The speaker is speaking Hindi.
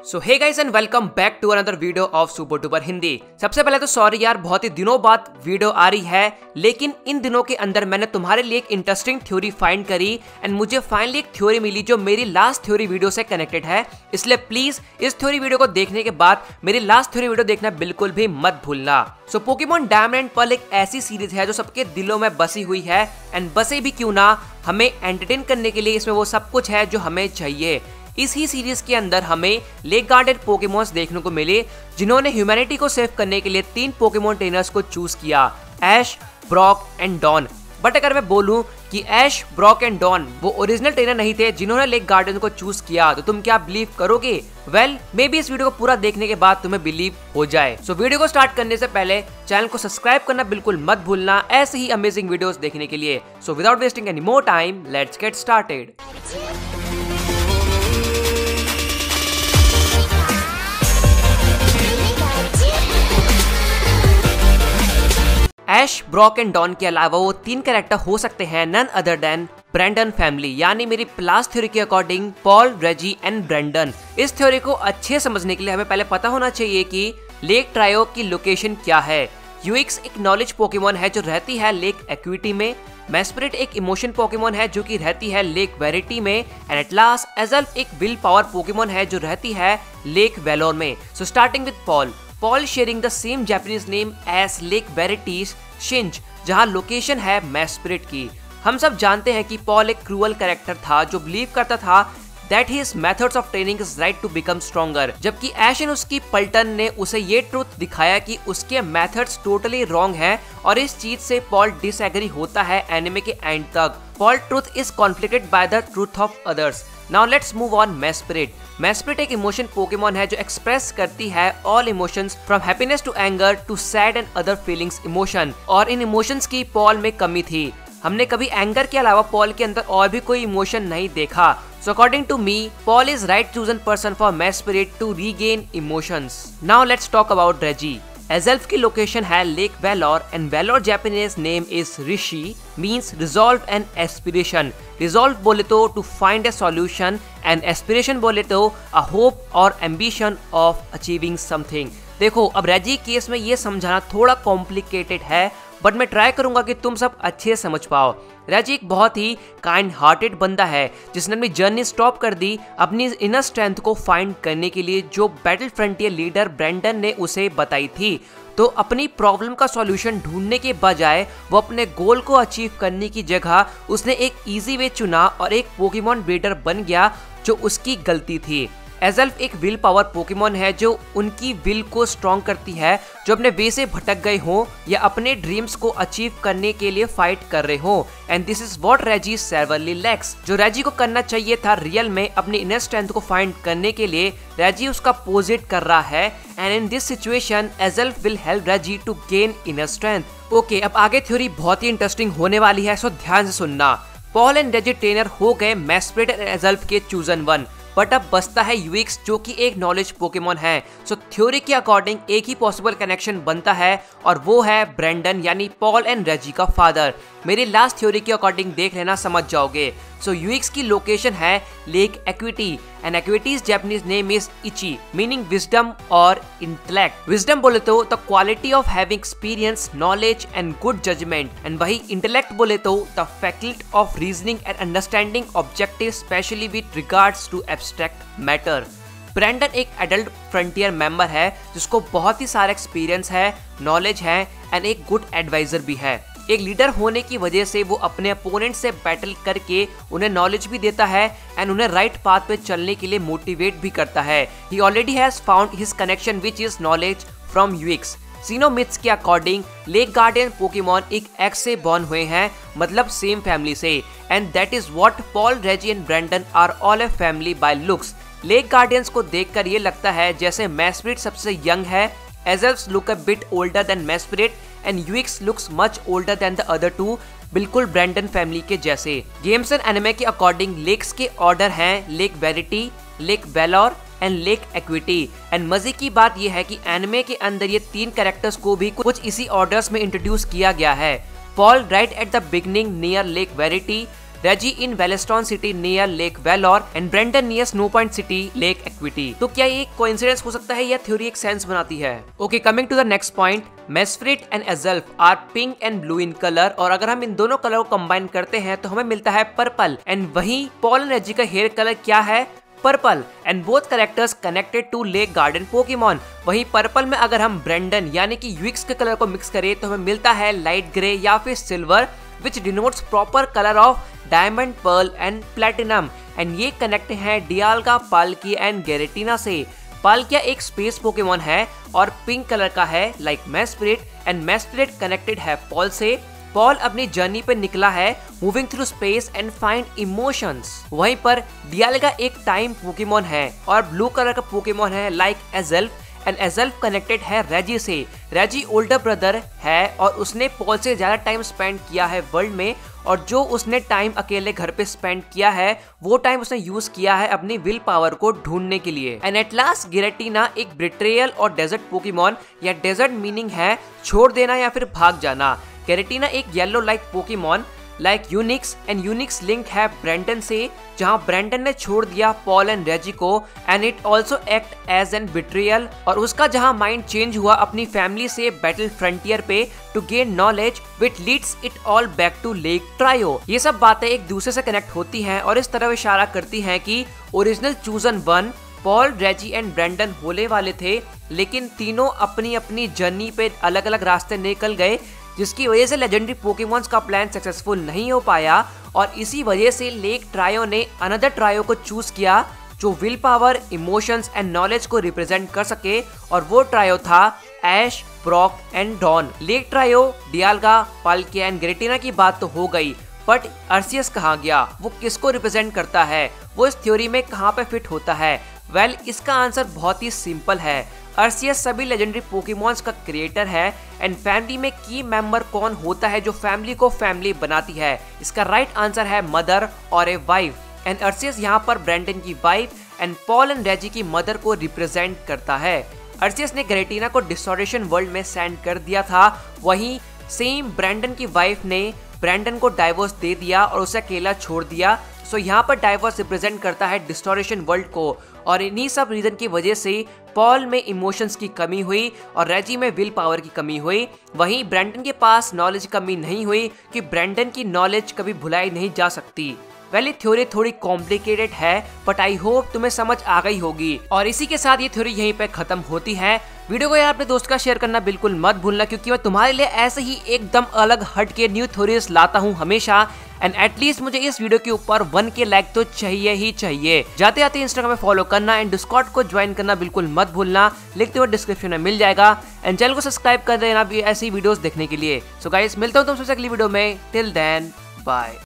So hey guys and welcome back to another video of super duper Hindi. सबसे पहले तो सॉरी यार, बहुत ही दिनों बाद वीडियो आ रही है, लेकिन इन दिनों के अंदर मैंने तुम्हारे लिए एक इंटरेस्टिंग थ्योरी फाइंड करी एंड मुझे फाइनली एक थ्योरी मिली जो मेरी लास्ट थ्योरी वीडियो से कनेक्टेड है। इसलिए प्लीज इस थ्योरी वीडियो को देखने के बाद मेरी लास्ट थ्योरी वीडियो देखना बिल्कुल भी मत भूलना। सो पोकेमॉन डायमंड एंड पर्ल एक ऐसी सीरीज है जो सबके दिलों में बसी हुई है एंड बसे भी क्यों ना, हमें एंटरटेन करने के लिए इसमें वो सब कुछ है जो हमें चाहिए। इस ही सीरीज के अंदर हमें लेक गार्डन पोकेमॉन्स देखने को मिले जिन्होंने ह्यूमैनिटी को सेव करने के लिए 3 पोकेमॉन ट्रेनर्स को चूज किया, ऐश, ब्रॉक एंड डॉन। बट अगर मैं बोलूं कि ऐश, ब्रॉक एंड डॉन वो ओरिजिनल ट्रेनर नहीं थे जिन्होंने लेक गार्डन को चूज किया, तो तुम क्या बिलीव करोगे? वेल, मे बी इस वीडियो को पूरा देखने के बाद तुम्हें बिलीव हो जाए। सो वीडियो को स्टार्ट करने से पहले चैनल को सब्सक्राइब करना बिल्कुल मत भूलना ऐसे ही अमेजिंग वीडियोस देखने के लिए। So without wasting any more time, let's get started. Ash, Brock and Dawn के अलावा वो 3 कैरेक्टर हो सकते हैं none other than Brendan family, यानी मेरी लास्ट थ्योरी के according Paul, Reggie and Brendan. इस थ्योरी को अच्छे समझने के लिए हमें पहले पता होना चाहिए कि लेक ट्रायो की लोकेशन क्या है। यूएक्स एक नॉलेज पोकेमॉन है जो रहती है लेक एक्विटी में, मेस्पिरिट एक इमोशन पोकेमॉन है जो कि रहती है लेक वेरिटी में, एंड एट लास्ट एजल्फ एक विल पावर पोकेमॉन है जो रहती है लेक वेलोर में। So starting with Paul, Paul sharing the same Japanese name as Lake Verity's Shinj, जहां लोकेशन है मेस्पिरिट की। हम सब जानते हैं कि पॉल एक क्रूअल कैरेक्टर था जो बिलीव करता था that his methods of training is right to become stronger, जबकि ऐश एंड उसकी पल्टन ने उसे ये ट्रूथ दिखाया कि उसके मेथड्स टोटली रॉन्ग हैं और इस चीज से पॉल डिसएग्री होता है एनिमे के एंड तक। Paul truth is conflicted by the truth of others. Now let's move on Mesprit. Mesprit एक इमोशन पोकेमॉन है जो एक्सप्रेस करती है all emotions from happiness to anger to sad and other feelings emotion, और इन इमोशंस की पॉल में कमी थी। हमने कभी एंगर के अलावा पॉल के अंदर और भी कोई इमोशन नहीं देखा। So according to me, Paul is right chosen person for Mespirit to regain emotions. Now let's talk about Reggie. एज़ल्फ की लोकेशन है Lake Valor and Valor Japanese name is ऋषि, means resolve and aspiration. Resolve बोले तो to find a solution and aspiration बोले तो अ होप और एम्बिशन ऑफ अचीविंग समथिंग। देखो, अब रेजी केस में ये समझाना थोड़ा कॉम्प्लिकेटेड है, बट मैं ट्राई करूंगा कि तुम सब अच्छे से समझ पाओ। रेजी एक बहुत ही काइंड हार्टेड बंदा है जिसने अपनी जर्नी स्टॉप कर दी अपनी इनर स्ट्रेंथ को फाइंड करने के लिए जो बैटल फ्रंटियर लीडर ब्रेंडन ने उसे बताई थी। तो अपनी प्रॉब्लम का सॉल्यूशन ढूंढने के बजाय वो अपने गोल को अचीव करने की जगह उसने एक इजी वे चुना और एक पोकेमॉन ब्रीडर बन गया, जो उसकी गलती थी। एज़ल्फ एक विल पावर पोकेमॉन है जो उनकी विल को स्ट्रॉन्ग करती है, जो अपने वे से भटक गए हो या अपने ड्रीम्स को अचीव करने के लिए फाइट कर रहे हो। And this is what Reggie severely lacks. जो रेजी को करना चाहिए था रियल में अपनी इनर स्ट्रेंथ को फाइंड करने के लिए, रेजी उसका अपोजिट कर रहा है। And in this situation Azelf will help Reggie to gain inner strength. Okay, अब आगे थ्योरी बहुत ही इंटरेस्टिंग होने वाली है, सो ध्यान से सुनना। पॉल एंड रेजी ट्रेनर हो गए मेस्पिरिट एंड एज़ल्फ के चूजन वन, बट अब बचता है यूएक्स जो कि एक नॉलेज पोकेमॉन है। सो थ्योरी के अकॉर्डिंग एक ही पॉसिबल कनेक्शन बनता है और वो है ब्रेंडन, यानी पॉल एंड रेजी का फादर। मेरी लास्ट थ्योरी के अकॉर्डिंग देख लेना, समझ जाओगे। सो यूएक्स की लोकेशन है Lake Acuity and Acuity's Japanese name is Ichi, meaning wisdom और इंटेलेक्ट। विजडम बोले तो the quality of having experience, knowledge and good judgment, and वही इंटेलेक्ट बोले तो the faculty of reasoning and understanding objective especially with regards to abstract matter. Brendan एक एडल्ट फ्रंटियर मेंबर है जिसको बहुत ही सारा एक्सपीरियंस है, नॉलेज है एंड एक गुड एडवाइजर भी है। एक लीडर होने की वजह से वो अपने अपोनेंट से बैटल करके उन्हें नॉलेज भी देता है एंड उन्हें राइट पाथ पे चलने के लिए मोटिवेट भी करता है। He already has found his connection which is knowledge from Uxie. Sinnoh myths के अकॉर्डिंग लेक गार्डन पोकेमॉन एक एक्स से बॉर्न हुए हैं, मतलब सेम फैमिली से, and that is what Paul, Reggie and Brendan are all a family by looks. Lake guardians को देखकर ये लगता है जैसे मेस्पिरिट सबसे यंग है, Azelf look a bit older than Mesprit and Uxie looks much older than the other two, बिल्कुल ब्रेंडन फैमिली के जैसे। गेम्स एंड एनिमे के अकॉर्डिंग लेक्स के ऑर्डर हैं Lake Verity, Lake Valor and Lake Acuity. And मजे की बात यह है कि एनिमे के अंदर ये 3 कैरेक्टर्स को भी कुछ इसी ऑर्डर्स में इंट्रोड्यूस किया गया है। Paul right at the beginning near Lake Verity, Reggie in Veilstone City near Lake Valor and Brendan near Snowpoint City Lake Acuity. तो क्या ये कोइंसिडेंस हो सकता है या थ्योरी एक सेंस बनाती है? Okay, coming to the next point, Mesprit and Azelf are pink and blue in colour, और अगर हम इन दोनों कलर को कंबाइन करते हैं तो हमें मिलता है पर्पल। एंड वहीं पॉल एंड रेजी का हेयर कलर क्या है? Purple. And both characters connected to lake guardian Pokémon. वहीं पर्पल में अगर हम ब्रेंडन यानी कि यूइक्स के कलर को मिक्स करें तो हमें मिलता है लाइट ग्रे या फिर silver, which denotes proper colour of diamond, Perl and platinum. And ये कनेक्ट है डियाल्गा, पाल्किया एंड गैरेटिना से। पाल्किया एक स्पेस पोकेमॉन है और पिंक कलर का है लाइक मेस्फेरिट, एंड मेस्फेरिट कनेक्टेड है पॉल से। पॉल अपनी जर्नी पे निकला है moving through space and find emotions. वहीं पर डियाल्गा एक टाइम पोकेमॉन है और ब्लू कलर का पोकेमॉन है लाइक एज़ल्फ, एंड एज़ल्फ कनेक्टेड है रेजी से। रेजी ओल्डर ब्रदर है और उसने पॉल से ज्यादा टाइम स्पेंड किया है वर्ल्ड में, और जो उसने टाइम अकेले घर पे स्पेंड किया है वो टाइम उसने यूज किया है अपनी विल पावर को ढूंढने के लिए। एंड एट लास्ट गिरेटिना एक ब्रिट्रेयल और डेजर्ट पोकेमॉन, या डेजर्ट मीनिंग है छोड़ देना या फिर भाग जाना। गिरेटिना एक yellow like Pokemon like Unix, and Unix link है ब्रेंडन से, जहां ब्रेंडन ने छोड़ दिया पॉल एंड रेजी को। And it also act as an betrayal, और उसका जहां माइंड चेंज हुआ अपनी फैमिली से बैटल फ्रंटियर पे to gain knowledge which leads it all back to lake trio. ये सब बातें एक दूसरे से कनेक्ट होती हैं और इस तरह इशारा करती हैं कि original chosen one Paul, Reggie and Brendan होने वाले थे, लेकिन तीनों अपनी अपनी जर्नी पे अलग अलग रास्ते निकल गए, जिसकी वजह से लेजेंडरी पोकेमॉन्स का प्लान सक्सेसफुल नहीं हो पाया। और इसी वजह से लेक ट्रायो ने अनदर ट्रायो को चूज किया जो will power, emotions and knowledge को रिप्रेजेंट कर सके, और वो ट्रायो था Ash, Brock and Dawn. Lake trio, Dialga, Palkia and Giratina की बात तो हो गई, बट अर्सियस कहाँ गया? वो किसको रिप्रेजेंट करता है? वो इस थ्योरी में कहाँ पे फिट होता है? वेल, इसका आंसर बहुत ही सिंपल है। अर्सियस सभी लेजेंडरी पोकेमॉन्स का क्रिएटर है, एंड फैमिली में की मेंबर कौन होता है जो फैमिली को फैमिली बनाती है? इसका राइट आंसर है मदर और ए वाइफ। एंड अर्सियस यहाँ पर ब्रेंडन की वाइफ एंड पॉल एंड रेजी की मदर को रिप्रेजेंट करता है। अर्सियस ने गैरेटिना को डिस्टोरेशन वर्ल्ड में सेंड कर दिया था, वहीं सेम ब्रेंडन की वाइफ ने ब्रेंडन को डाइवोर्स दे दिया और उसे अकेला छोड़ दिया। सो यहाँ पर डाइवोर्स रिप्रेजेंट करता है डिस्टोरेशन वर्ल्ड को, और इन्हीं सब रीजन की वजह से पॉल में इमोशंस की कमी हुई और रेजी में विल पावर की कमी हुई। वहीं ब्रेंडन के पास नॉलेज की कमी नहीं हुई कि ब्रेंडन की नॉलेज कभी भुलाई नहीं जा सकती। वेल, ये थ्योरी थोड़ी कॉम्प्लिकेटेड है, बट आई होप तुम्हें समझ आ गई होगी। और इसी के साथ ये थ्योरी यहीं पे खत्म होती है। वीडियो को यार अपने दोस्त का शेयर करना बिल्कुल मत भूलना, क्योंकि मैं तुम्हारे लिए ऐसे ही एकदम अलग हट के न्यू थ्योरीज लाता हूँ हमेशा। एंड एटलीस्ट मुझे इस वीडियो के ऊपर 1K लाइक तो चाहिए ही चाहिए। जाते जाते इंस्टाग्राम में फॉलो करना एंड डिस्कॉर्ड को ज्वाइन करना बिल्कुल मत भूलना, लिखते हुए डिस्क्रिप्शन में मिल जाएगा। एंड चैनल को सब्सक्राइब कर देना भी ऐसी वीडियोस देखने के लिए। सो गाइस, मिलता हूँ तुमसे अगली वीडियो में। Till then, bye.